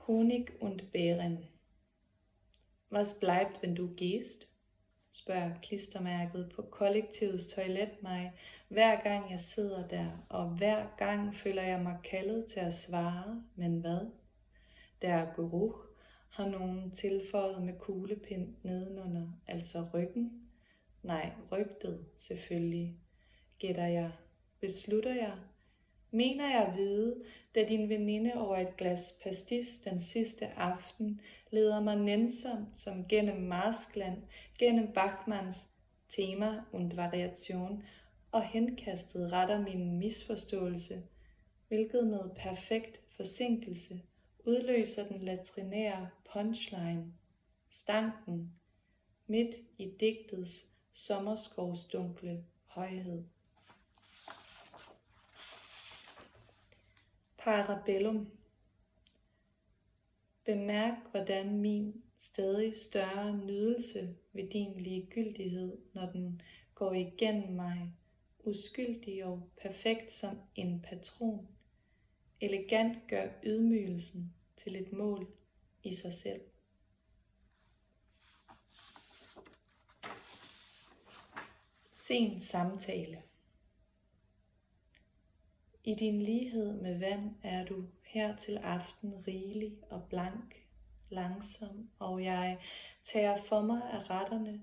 Honig und Beeren. Was bleibt, wenn du gehst? Spørger klistermærket på kollektivets toilet mig, hver gang jeg sidder der, og hver gang føler jeg mig kaldet til at svare, men hvad? Der Geruch, har nogen tilføjet med kuglepind nedenunder, altså ryggen? Nej, rygtet selvfølgelig. Gætter jeg? Beslutter jeg? Mener jeg at vide, da din veninde over et glas pastis den sidste aften leder mig nænsomt som gennem Marskland, gennem Bachmanns tema und variation og henkastet retter min misforståelse, hvilket med perfekt forsinkelse udløser den latrinære punchline, stanken, midt i digtets sommerskovsdunkle højhed. Parabellum. Bemærk, hvordan min stadig større nydelse ved din ligegyldighed, når den går igennem mig, uskyldig og perfekt som en patron, elegant gør ydmygelsen til et mål i sig selv. Sen samtale. I din lighed med vand er du her til aften rigelig og blank, langsom, og jeg tager for mig af retterne,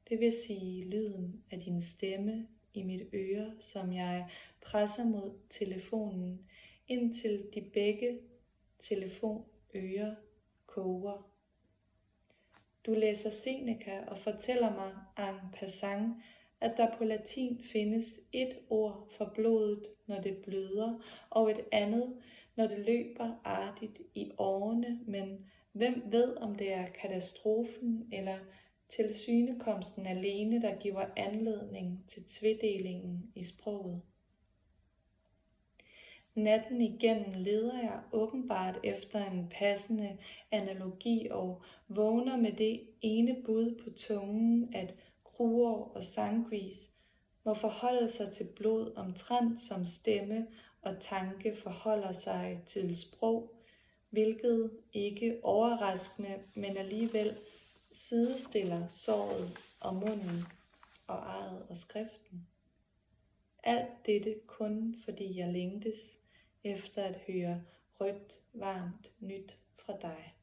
det vil sige lyden af din stemme i mit øre, som jeg presser mod telefonen, indtil de begge telefonører koger. Du læser Seneca og fortæller mig en passant, at der på latin findes et ord for blodet, når det bløder, og et andet, når det løber artigt i årene, men hvem ved, om det er katastrofen eller tilsynekomsten alene, der giver anledning til tvedelingen i sproget. Natten igennem leder jeg åbenbart efter en passende analogi og vågner med det ene bud på tungen, at Gruor og Sangris må forholde sig til blod omtrent som stemme og tanke forholder sig til sprog, hvilket ikke overraskende, men alligevel sidestiller såret og munden og ejet og skriften. Alt dette kun fordi jeg længtes efter at høre rødt, varmt nyt fra dig.